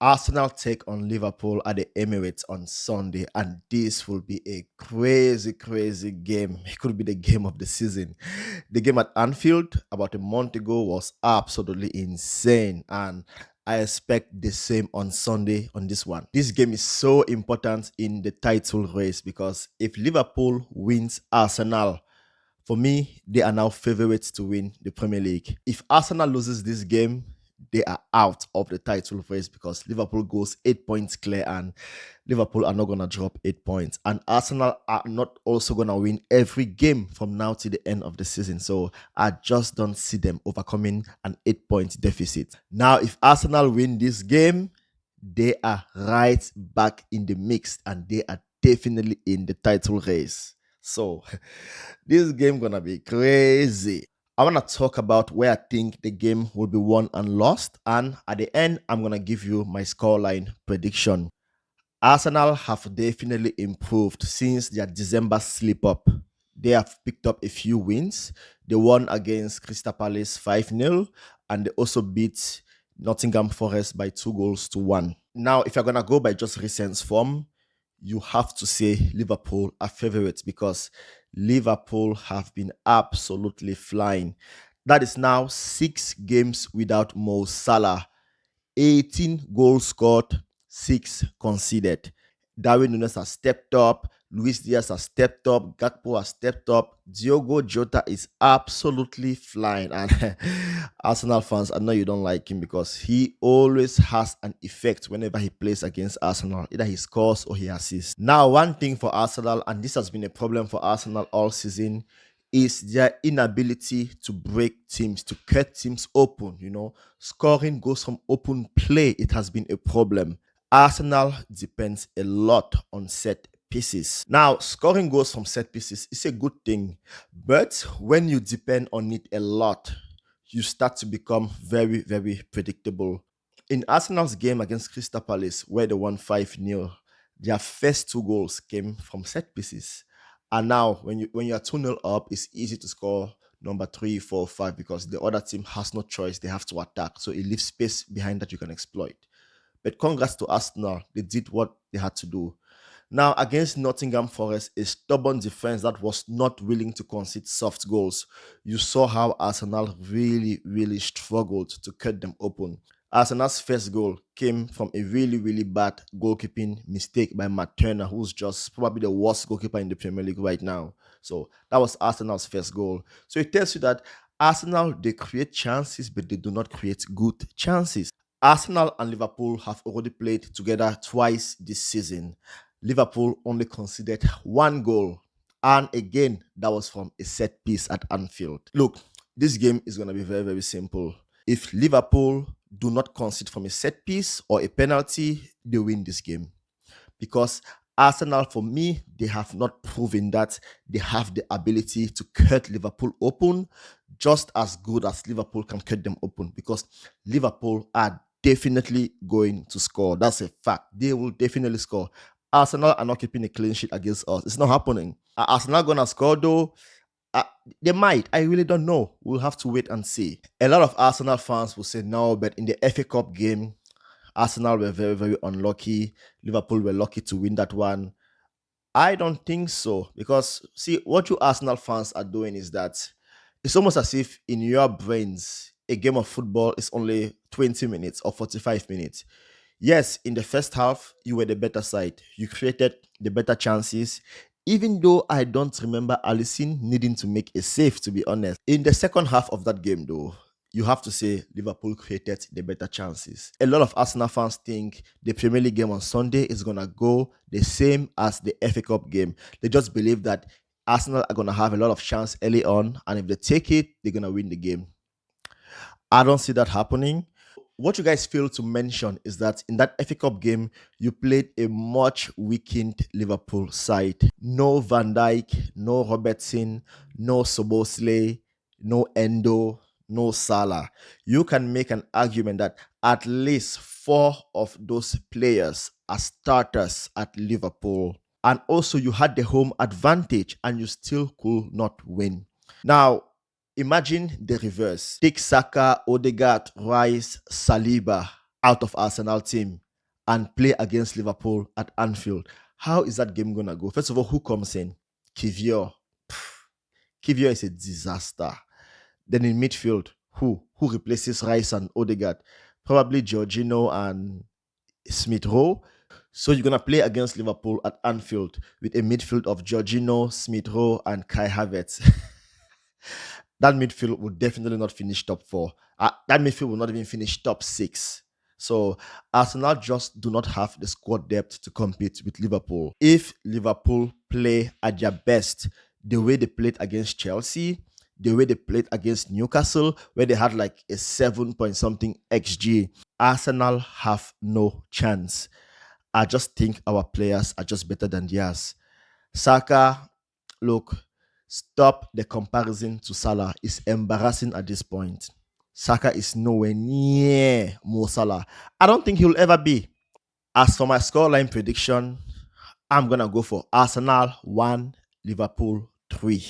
Arsenal take on Liverpool at the Emirates on Sunday, and this will be a crazy, crazy game. It could be the game of the season. The game at Anfield about a month ago was absolutely insane, and I expect the same on Sunday on this one. This game is so important in the title race because if Liverpool wins Arsenal, for me, they are now favorites to win the Premier League. If Arsenal loses this game, they are out of the title race because Liverpool goes 8 points clear and Liverpool are not going to drop 8 points. And Arsenal are not also going to win every game from now to the end of the season. So I just don't see them overcoming an 8 point deficit. Now, if Arsenal win this game, they are right back in the mix and they are definitely in the title race. So this game gonna be crazy. I want to talk about where I think the game will be won and lost, and at the end, I'm gonna give you my scoreline prediction. Arsenal have definitely improved since their December slip up. They have picked up a few wins. They won against Crystal Palace 5-0, and they also beat Nottingham Forest by 2 goals to 1. Now, if you're gonna go by just recent form, you have to say Liverpool are favorites because Liverpool have been absolutely flying. That is now 6 games without Mo Salah. 18 goals scored, 6 conceded. Darwin Nunes has stepped up. Luis Diaz has stepped up. Gakpo has stepped up. Diogo Jota is absolutely flying. And Arsenal fans, I know you don't like him because he always has an effect whenever he plays against Arsenal. Either he scores or he assists. Now, one thing for Arsenal, and this has been a problem for Arsenal all season, is their inability to break teams, to cut teams open. Scoring goes from open play. It has been a problem. Arsenal depends a lot on set pieces. Now, scoring goals from set pieces is a good thing, but when you depend on it a lot, you start to become very, very predictable. In Arsenal's game against Crystal Palace, where they won 5-0, their first 2 goals came from set pieces. And now, when you are 2-0 up, it's easy to score number 3, 4, 5 because the other team has no choice. They have to attack. So it leaves space behind that you can exploit. But congrats to Arsenal. They did what they had to do. Now, against Nottingham Forest, a stubborn defense that was not willing to concede soft goals, you saw how Arsenal really, really struggled to cut them open. Arsenal's first goal came from a really, really bad goalkeeping mistake by Matt Turner, who's just probably the worst goalkeeper in the Premier League right now. So that was Arsenal's first goal. So it tells you that Arsenal, they create chances, but they do not create good chances. Arsenal and Liverpool have already played together twice this season. Liverpool only conceded 1 goal. And again, that was from a set piece at Anfield. Look, this game is going to be very, very simple. If Liverpool do not concede from a set piece or a penalty, they win this game. Because Arsenal, for me, they have not proven that they have the ability to cut Liverpool open just as good as Liverpool can cut them open. Because Liverpool are definitely going to score. That's a fact. They will definitely score. Arsenal are not keeping a clean sheet against us. It's not happening. Are Arsenal going to score though? They might. I really don't know. We'll have to wait and see. A lot of Arsenal fans will say no, but in the FA Cup game, Arsenal were very, very unlucky. Liverpool were lucky to win that one. I don't think so because, see, what you Arsenal fans are doing is that it's almost as if in your brains, a game of football is only 20 minutes or 45 minutes. Yes, in the first half, you were the better side. You created the better chances. Even though I don't remember Alisson needing to make a save, to be honest. In the second half of that game, though, you have to say Liverpool created the better chances. A lot of Arsenal fans think the Premier League game on Sunday is going to go the same as the FA Cup game. They just believe that Arsenal are going to have a lot of chance early on, and if they take it, they're going to win the game. I don't see that happening. What you guys fail to mention is that in that FA Cup game, you played a much weakened Liverpool side. No Van Dijk, no Robertson, no Soboslai, no Endo, no Salah. You can make an argument that at least 4 of those players are starters at Liverpool. And also you had the home advantage and you still could not win. Now, imagine the reverse. Take Saka, Odegaard, Rice, Saliba out of Arsenal team. and play against Liverpool at Anfield. How is that game gonna go? First of all, who comes in? Kivior. Kivior is a disaster. Then in midfield, who replaces Rice and Odegaard? Probably Jorginho and Smith Rowe. So you're gonna play against Liverpool at Anfield with a midfield of Jorginho, Smith Rowe, and Kai Havertz. That midfield will definitely not finish top four. That midfield will not even finish top six. So Arsenal just do not have the squad depth to compete with Liverpool. If Liverpool play at their best, the way they played against Chelsea, the way they played against Newcastle, where they had like a 7 point something XG, Arsenal have no chance. I just think our players are just better than theirs. Saka, look, stop the comparison to Salah. It's embarrassing at this point. Saka is nowhere near Mo Salah. I don't think he'll ever be. As for my scoreline prediction, I'm going to go for Arsenal 1, Liverpool 3.